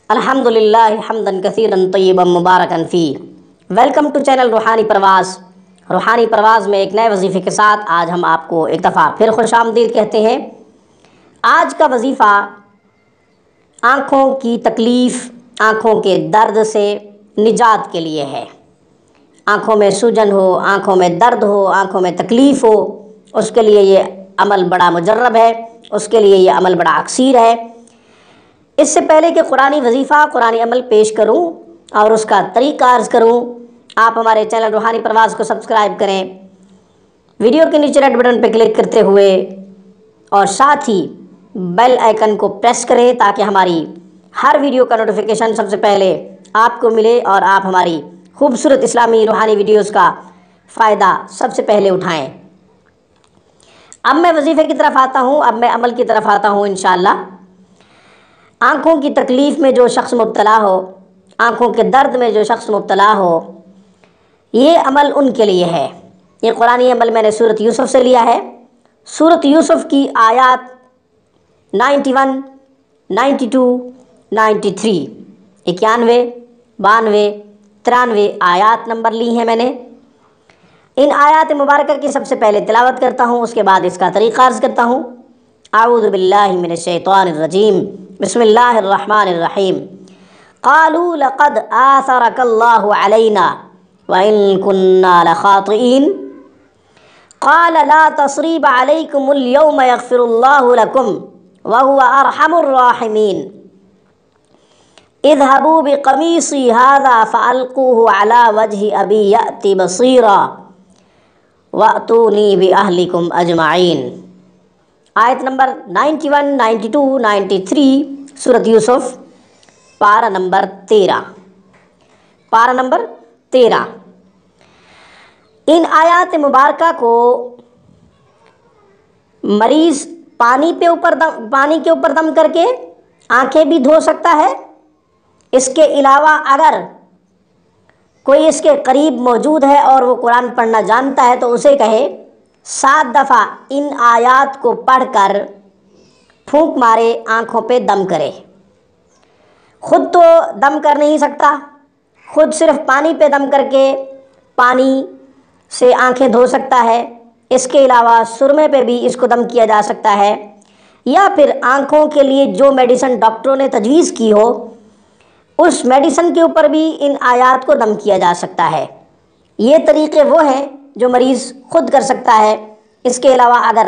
الحمدللہ حمدن کثیرا طیبا مبارکا فی۔ Welcome to channel روحانی پرواز۔ روحانی پرواز میں ایک نئے وظیفے کے ساتھ آج ہم آپ کو ایک دفعہ پھر خوش آمدید کہتے ہیں۔ آج کا وظیفہ آنکھوں کی تکلیف، آنکھوں کے درد سے نجات کے لیے ہے۔ آنکھوں میں سوجن ہو، آنکھوں میں درد ہو، آنکھوں میں تکلیف ہو، اس کے لیے یہ عمل بڑا مجرب ہے، اس کے لیے یہ عمل بڑا اکثیر ہے۔ اس سے پہلے کہ قرآنی وظیفہ، قرآنی عمل پیش کروں اور اس کا طریقہ عرض کروں، آپ ہمارے چینل روحانی پرواز کو سبسکرائب کریں، ویڈیو کے نیچے ریڈ بٹن پہ کلک کرتے ہوئے اور ساتھ ہی بیل آئیکن کو پریس کریں تاکہ ہماری ہر ویڈیو کا نوٹیفیکیشن سب سے پہلے آپ کو ملے اور آپ ہماری خوبصورت اسلامی روحانی ویڈیوز کا فائدہ سب سے پہلے اٹھائیں۔ اب میں وظیفے کی طرف آتا ہوں، اب میں عمل کی طرف آتا ہوں انشاءاللہ۔ آنکھوں کی تکلیف میں جو شخص مبتلا ہو، آنکھوں کے درد میں جو شخص مبتلا ہو، یہ عمل ان کے لیے ہے۔ یہ قرآنی عمل میں نے سورۃ یوسف سے لیا ہے۔ سورۃ یوسف کی آیات 91، 92، 93، 91، 92، 93 آیات نمبر لی ہیں میں نے۔ ان آیات مبارکہ کی سب سے پہلے تلاوت کرتا ہوں، اس کے بعد اس کا طریقہ عرض کرتا ہوں۔ اعوذ باللہ من الشیطان الرجیم، بسم اللہ الرحمن الرحیم۔ قالوا لقد آثرك اللہ علینا وإن كنا لخاطئین قال لا تصریب علیکم اليوم یغفر اللہ لکم وهو ارحم الراحمین اذهبوا بقمیصی هذا فألقوه على وجه ابی یأت بصیرا وَأْتُونِي بِأَهْلِكُمْ أَجْمَعِينَ۔ آیت نمبر 91، 92، 93 سورۃ یوسف، پارہ نمبر 13۔ پارہ نمبر 13۔ ان آیات مبارکہ کو مریض پانی کے اوپر دم کر کے آنکھیں بھی دھو سکتا ہے۔ اس کے علاوہ اگر کوئی اس کے قریب موجود ہے اور وہ قرآن پڑھنا جانتا ہے تو اسے کہے 7 دفعہ ان آیات کو پڑھ کر پھونک مارے، آنکھوں پہ دم کرے۔ خود تو دم کر نہیں سکتا، خود صرف پانی پہ دم کر کے پانی سے آنکھیں دھو سکتا ہے۔ اس کے علاوہ سرمے پہ بھی اس کو دم کیا جا سکتا ہے، یا پھر آنکھوں کے لیے جو میڈیسن ڈاکٹروں نے تجویز کی ہو اس میڈیسن کے اوپر بھی ان آیات کو دم کیا جا سکتا ہے۔ یہ طریقے وہ ہیں جو مریض خود کر سکتا ہے۔ اس کے علاوہ اگر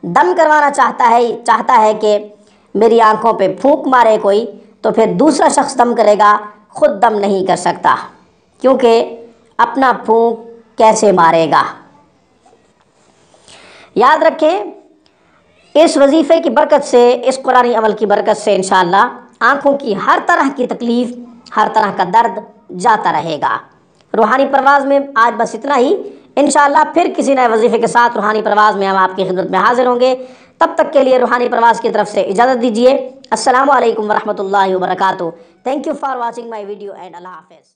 دم کروانا چاہتا ہے کہ میری آنکھوں پہ پھونک مارے کوئی، تو پھر دوسرا شخص دم کرے گا، خود دم نہیں کر سکتا، کیونکہ اپنا پھونک کیسے مارے گا۔ یاد رکھیں، اس وظیفے کی برکت سے، اس قرآنی عمل کی برکت سے انشاءاللہ آنکھوں کی ہر طرح کی تکلیف، ہر طرح کا درد جاتا رہے گا۔ روحانی پرواز میں آج بس اتنا ہی۔ انشاءاللہ پھر کسی نئے وظیفے کے ساتھ روحانی پرواز میں ہم آپ کی خدمت میں حاضر ہوں گے۔ تب تک کے لیے روحانی پرواز کی طرف سے اجازت دیجیے۔ السلام علیکم ورحمۃ اللہ وبرکاتہ۔ Thank you for watching my video and اللہ حافظ۔